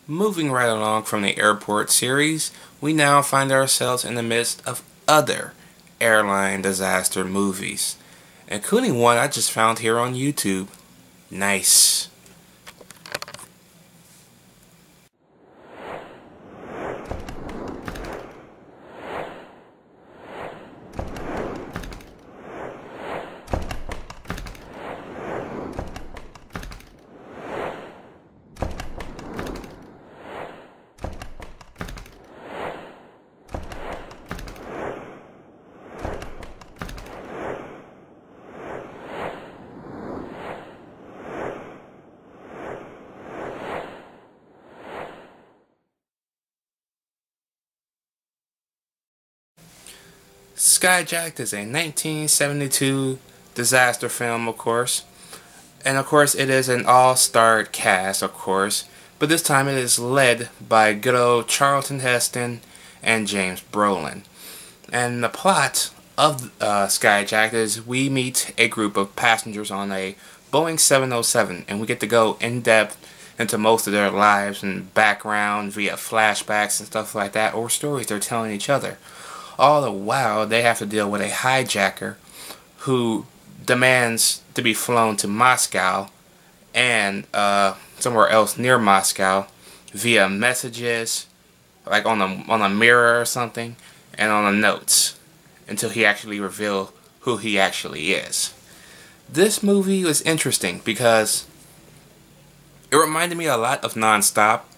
Moving right along from the airport series, we now find ourselves in the midst of other airline disaster movies, including one I just found here on YouTube. Nice. Skyjacked is a 1972 disaster film, of course. And of course it is an all-star cast, of course. But this time it is led by good old Charlton Heston and James Brolin. And the plot of Skyjacked is we meet a group of passengers on a Boeing 707. And we get to go in-depth into most of their lives and background via flashbacks and stuff like that. Or stories they're telling each other. All the while, they have to deal with a hijacker who demands to be flown to Moscow and somewhere else near Moscow via messages, like on a mirror or something, and on the notes, until he actually reveals who he actually is. This movie was interesting because it reminded me a lot of Non-Stop,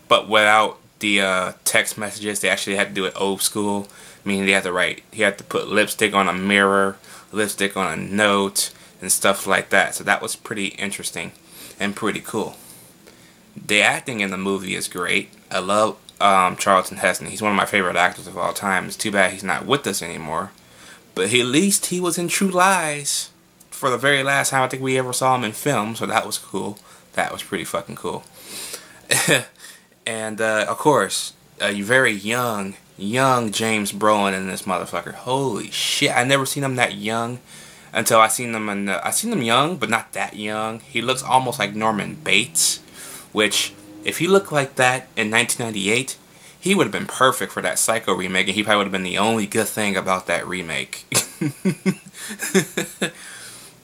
but without the text messages. They actually had to do it old school, meaning they had to write. He had to put lipstick on a mirror, lipstick on a note, and stuff like that. So that was pretty interesting and pretty cool. The acting in the movie is great. I love Charlton Heston. He's one of my favorite actors of all time. It's too bad he's not with us anymore. But at least he was in True Lies for the very last time I think we ever saw him in film. So that was cool. That was pretty fucking cool. And of course, a very young James Brolin in this motherfucker. Holy shit! I never seen him that young until I seen him in. I seen him young, but not that young. He looks almost like Norman Bates, which if he looked like that in 1998, he would have been perfect for that Psycho remake, and he probably would have been the only good thing about that remake.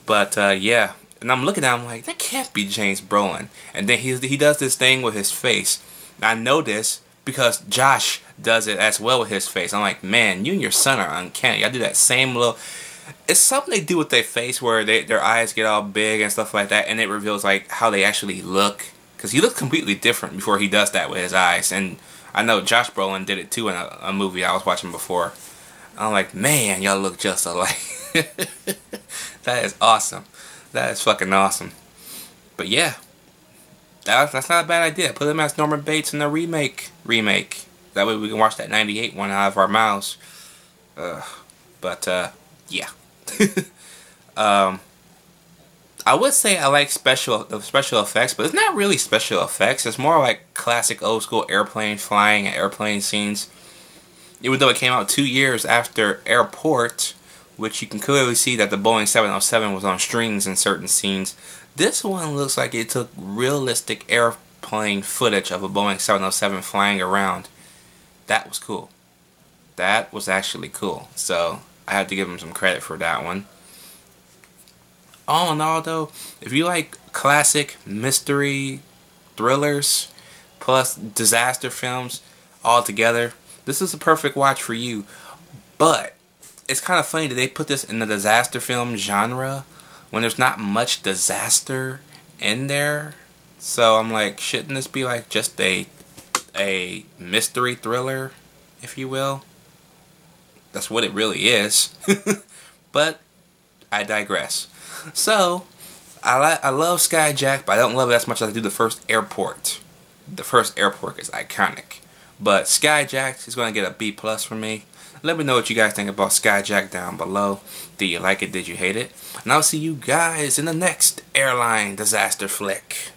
But yeah, and I'm looking at him like that can't be James Brolin, and then he does this thing with his face. I know this because Josh does it as well with his face. I'm like, man, you and your son are uncanny. I do that same little. It's something they do with their face where their eyes get all big and stuff like that, and it reveals like how they actually look. Because he looks completely different before he does that with his eyes. And I know Josh Brolin did it too in a movie I was watching before. I'm like, man, y'all look just alike. That is awesome. That is fucking awesome. But yeah. That's not a bad idea. Put him as Norman Bates in the remake. That way we can watch that 98 one out of our mouths. But yeah. I would say I like the special effects, but it's not really special effects. It's more like classic old school airplane flying and airplane scenes. Even though it came out 2 years after Airport, which you can clearly see that the Boeing 707 was on strings in certain scenes. This one looks like it took realistic airplane footage of a Boeing 707 flying around. That was cool. That was actually cool. So I have to give him some credit for that one. All in all though, if you like classic mystery thrillers plus disaster films all together, this is a perfect watch for you. But it's kind of funny that they put this in the disaster film genre when there's not much disaster in there. So I'm like, shouldn't this be like just a mystery thriller, if you will? That's what it really is. But I digress. So I love Skyjacked, but I don't love it as much as I do the first Airport. The first Airport is iconic. But Skyjacked is going to get a B+ from me. Let me know what you guys think about Skyjacked down below. Did you like it? Did you hate it? And I'll see you guys in the next airline disaster flick.